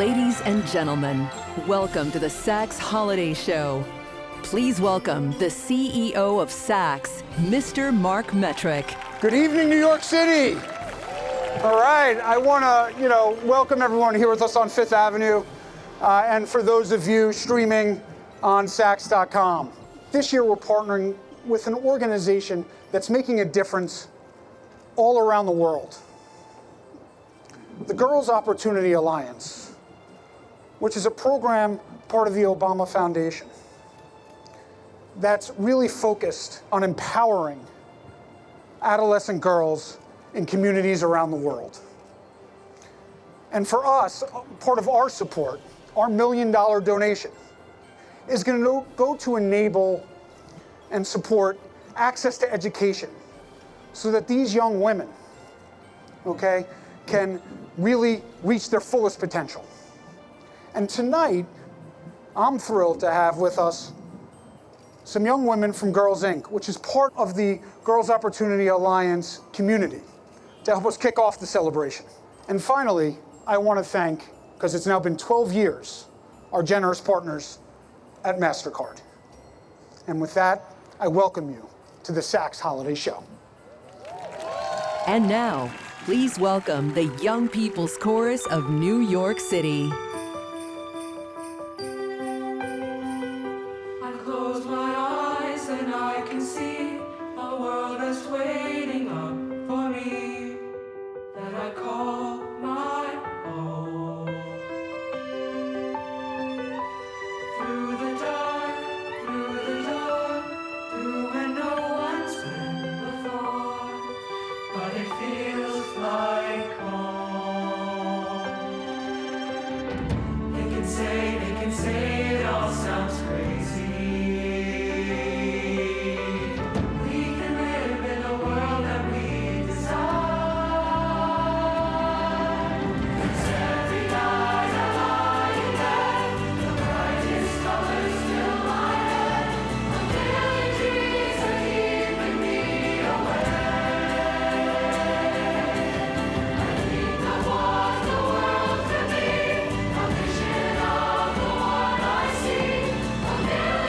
Ladies and gentlemen, welcome to the Saks Holiday Show. Please welcome the CEO of Saks, Mr. Mark Metrick. Good evening, New York City. All right, I want to, welcome everyone here with us on Fifth Avenue, and for those of you streaming on Saks.com. This year, we're partnering with an organization that's making a difference all around the world. The Girls' Opportunity Alliance, which is a program part of the Obama Foundation that's really focused on empowering adolescent girls in communities around the world. And for us, part of our support, our $1 million donation, is going to go to enable and support access to education so that these young women, can really reach their fullest potential. And tonight, I'm thrilled to have with us some young women from Girls Inc., which is part of the Girls Opportunity Alliance community, to help us kick off the celebration. And finally, I want to thank, because it's now been 12 years, our generous partners at MasterCard. And with that, I welcome you to the Saks Holiday Show. And now, please welcome the Young People's Chorus of New York City. I close my eyes and I can see a world that's waiting up for me, that I call my own. Through the dark, through where no one's been before, but it feels like home. They can say it all sounds crazy. We can live in a world that we desire. 'Cause every night I lie in bed, the brightest colors fill my head. A million dreams are keeping me awake. I think of what the world could be, a vision of the one I see. A million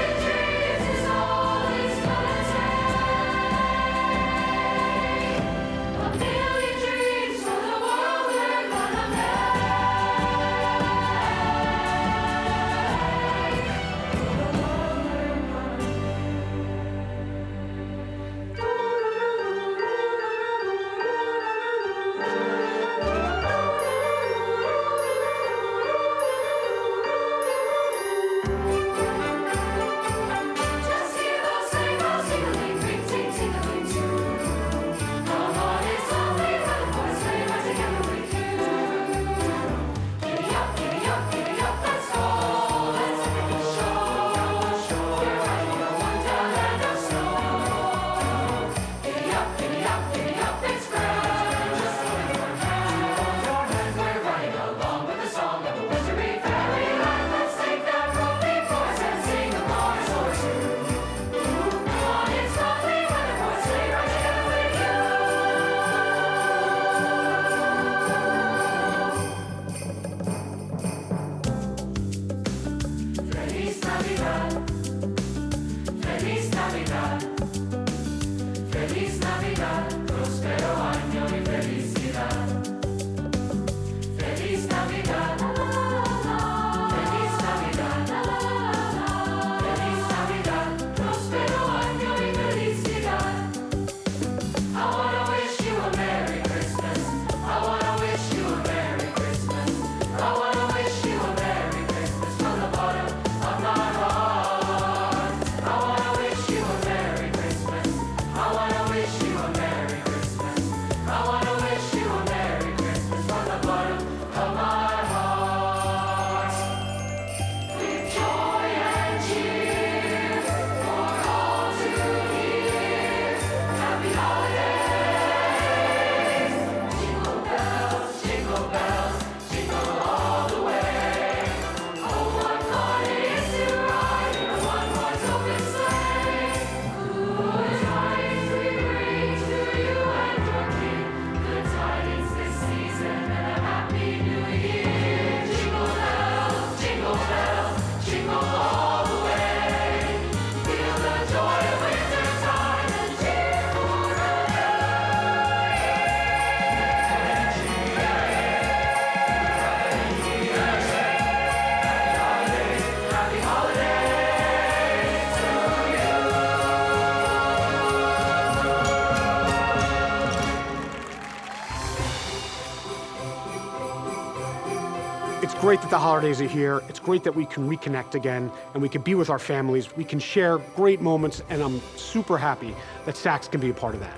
great that the holidays are here. It's great that we can reconnect again and we can be with our families. We can share great moments, and I'm super happy that Saks can be a part of that.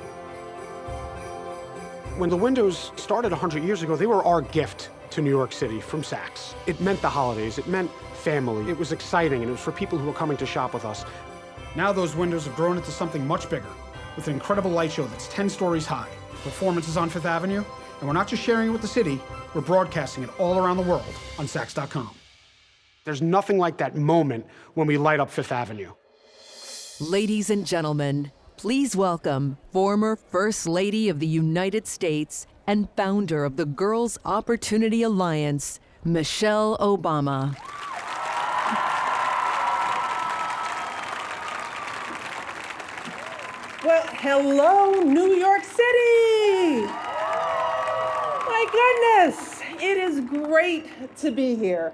When the windows started 100 years ago, they were our gift to New York City from Saks. It meant the holidays, it meant family. It was exciting, and it was for people who were coming to shop with us. Now those windows have grown into something much bigger, with an incredible light show that's 10 stories high. Performances on Fifth Avenue, and we're not just sharing it with the city, we're broadcasting it all around the world on Saks.com. There's nothing like that moment when we light up Fifth Avenue. Ladies and gentlemen, please welcome former First Lady of the United States and founder of the Girls Opportunity Alliance, Michelle Obama. Well, hello, New York City! My goodness, it is great to be here.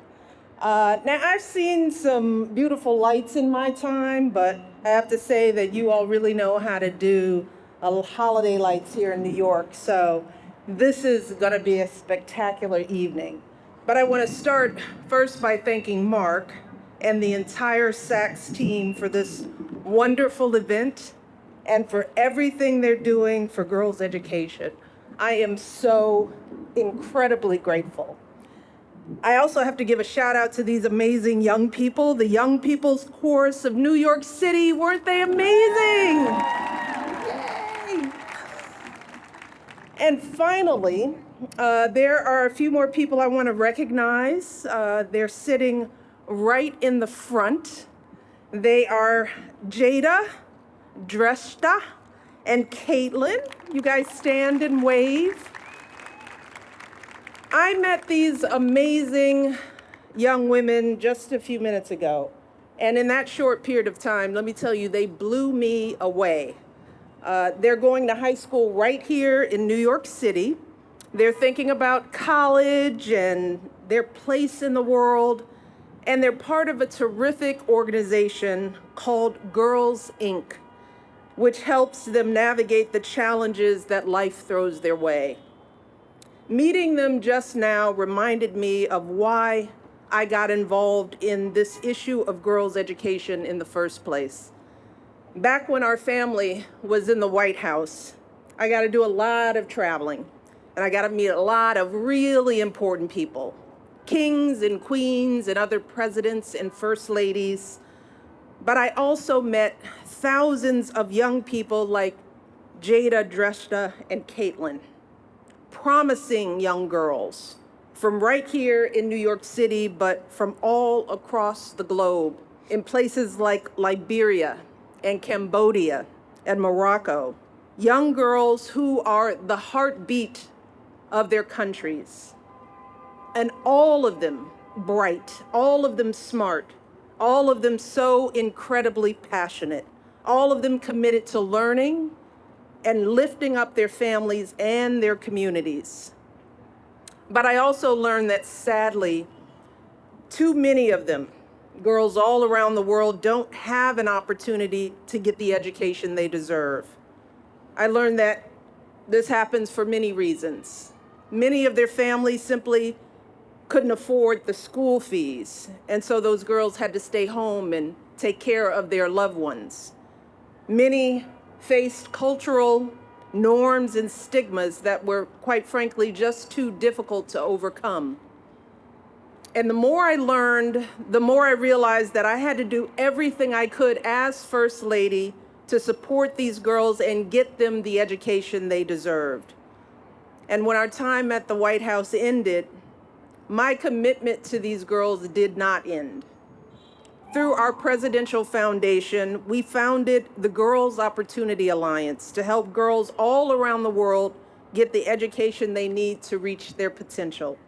Now, I've seen some beautiful lights in my time, but I have to say that you all really know how to do holiday lights here in New York, so this is going to be a spectacular evening. But I want to start first by thanking Mark and the entire Saks team for this wonderful event and for everything they're doing for girls' education. I am so incredibly grateful. I also have to give a shout out to these amazing young people, the Young People's Chorus of New York City. Weren't they amazing? Yay! And finally, there are a few more people I want to recognize. They're sitting right in the front. They are Jada, Dreshta, and Caitlin. You guys stand and wave. I met these amazing young women just a few minutes ago. And in that short period of time, let me tell you, they blew me away. They're going to high school right here in New York City. They're thinking about college and their place in the world. And they're part of a terrific organization called Girls, Inc., which helps them navigate the challenges that life throws their way. Meeting them just now reminded me of why I got involved in this issue of girls' education in the first place. Back when our family was in the White House, I got to do a lot of traveling, and I got to meet a lot of really important people, kings and queens and other presidents and first ladies. But I also met thousands of young people like Jada, Dreshta, and Caitlin, promising young girls from right here in New York City, but from all across the globe, in places like Liberia and Cambodia and Morocco, young girls who are the heartbeat of their countries. And all of them bright, all of them smart, all of them so incredibly passionate, all of them committed to learning and lifting up their families and their communities. But I also learned that sadly, too many of them, girls all around the world, don't have an opportunity to get the education they deserve. I learned that this happens for many reasons. Many of their families simply couldn't afford the school fees, and so those girls had to stay home and take care of their loved ones. Many faced cultural norms and stigmas that were, quite frankly, just too difficult to overcome. And the more I learned, the more I realized that I had to do everything I could as First Lady to support these girls and get them the education they deserved. And when our time at the White House ended, my commitment to these girls did not end. Through our presidential foundation, we founded the Girls Opportunity Alliance to help girls all around the world get the education they need to reach their potential.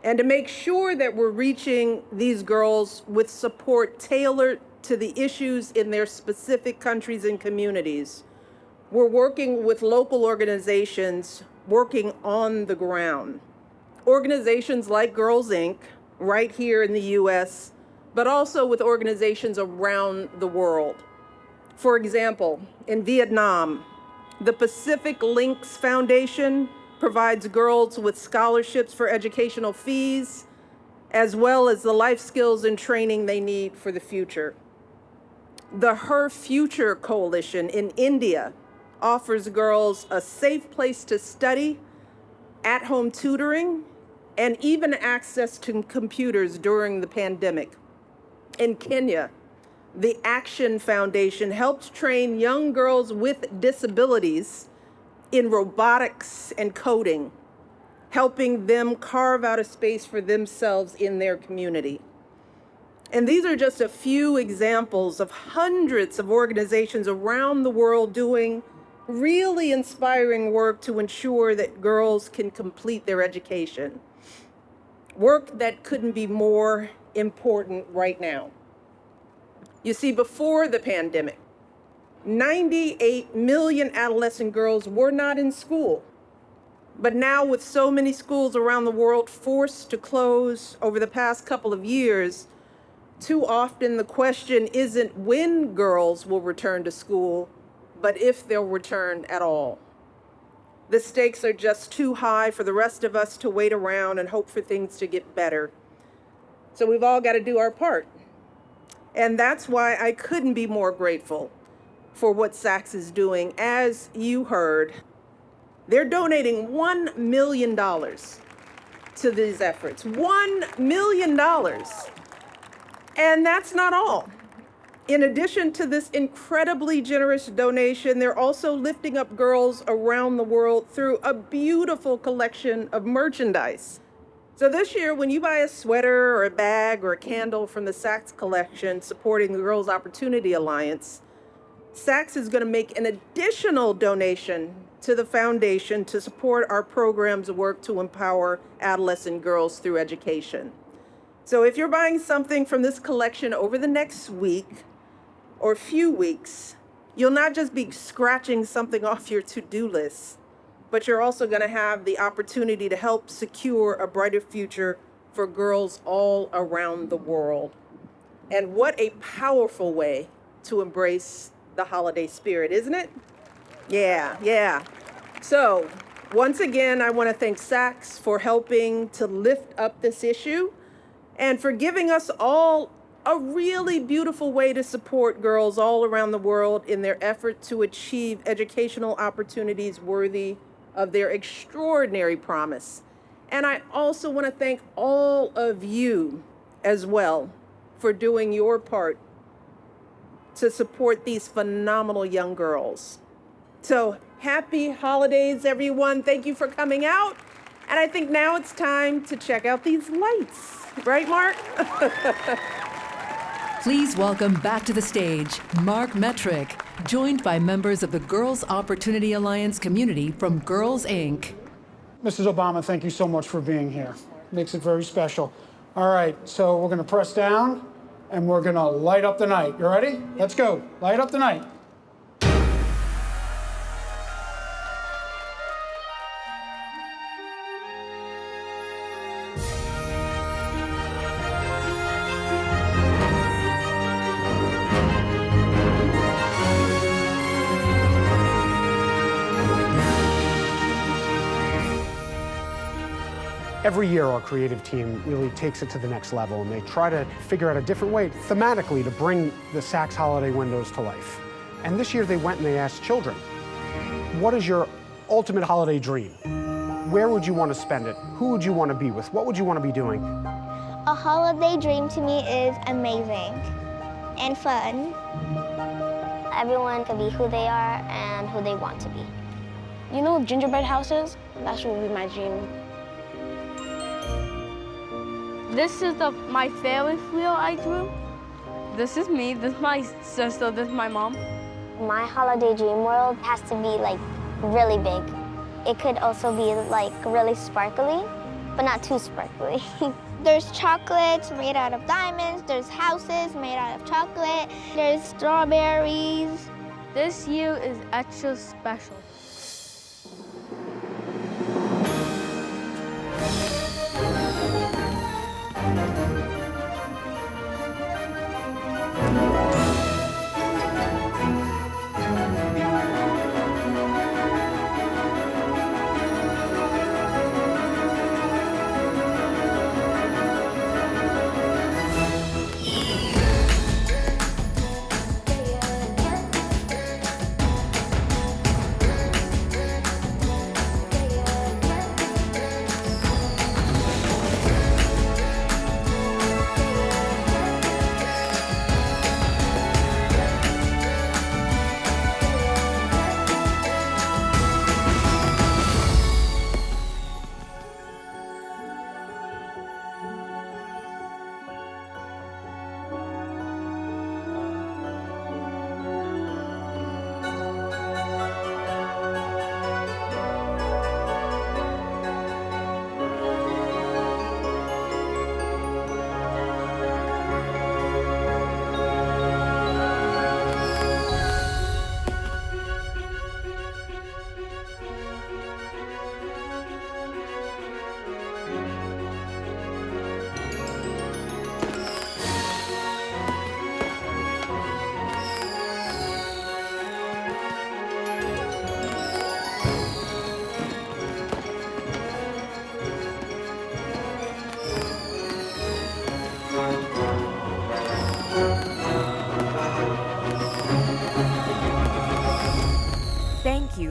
And to make sure that we're reaching these girls with support tailored to the issues in their specific countries and communities, we're working with local organizations working on the ground. Organizations like Girls, Inc., right here in the US, but also with organizations around the world. For example, in Vietnam, the Pacific Links Foundation provides girls with scholarships for educational fees as well as the life skills and training they need for the future. The Her Future Coalition in India offers girls a safe place to study, at-home tutoring, and even access to computers during the pandemic. In Kenya, the Action Foundation helped train young girls with disabilities in robotics and coding, helping them carve out a space for themselves in their community. And these are just a few examples of hundreds of organizations around the world doing really inspiring work to ensure that girls can complete their education. Work that couldn't be more important right now. You see, before the pandemic, 98 million adolescent girls were not in school. But now, with so many schools around the world forced to close over the past couple of years, too often the question isn't when girls will return to school, but if they'll return at all. The stakes are just too high for the rest of us to wait around and hope for things to get better. So we've all got to do our part. And that's why I couldn't be more grateful for what Saks is doing. As you heard, they're donating $1 million to these efforts. $1 million. And that's not all. In addition to this incredibly generous donation, they're also lifting up girls around the world through a beautiful collection of merchandise. So this year, when you buy a sweater or a bag or a candle from the Saks collection supporting the Girls Opportunity Alliance, Saks is going to make an additional donation to the foundation to support our program's work to empower adolescent girls through education. So if you're buying something from this collection over the next week or few weeks, you'll not just be scratching something off your to-do list, but you're also going to have the opportunity to help secure a brighter future for girls all around the world. And what a powerful way to embrace the holiday spirit, isn't it? Yeah. So once again, I want to thank Saks for helping to lift up this issue and for giving us all a really beautiful way to support girls all around the world in their effort to achieve educational opportunities worthy of their extraordinary promise. And I also want to thank all of you as well for doing your part to support these phenomenal young girls. So happy holidays, everyone. Thank you for coming out. And I think now it's time to check out these lights. Right, Mark? Please welcome back to the stage Mark Metrick, joined by members of the Girls Opportunity Alliance community from Girls Inc. Mrs. Obama, thank you so much for being here. Makes it very special. All right, so we're going to press down and we're going to light up the night. You ready? Let's go. Light up the night. Every year, our creative team really takes it to the next level, and they try to figure out a different way, thematically, to bring the Saks holiday windows to life. And this year, they went and they asked children, what is your ultimate holiday dream? Where would you want to spend it? Who would you want to be with? What would you want to be doing? A holiday dream to me is amazing and fun. Everyone can be who they are and who they want to be. You know gingerbread houses? That would be my dream. This is my Ferris wheel I drew. This is me, this is my sister, this is my mom. My holiday dream world has to be like really big. It could also be like really sparkly, but not too sparkly. There's chocolates made out of diamonds, there's houses made out of chocolate, there's strawberries. This year is extra special.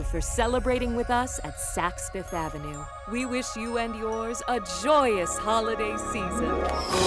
for celebrating with us at Saks Fifth Avenue. We wish you and yours a joyous holiday season.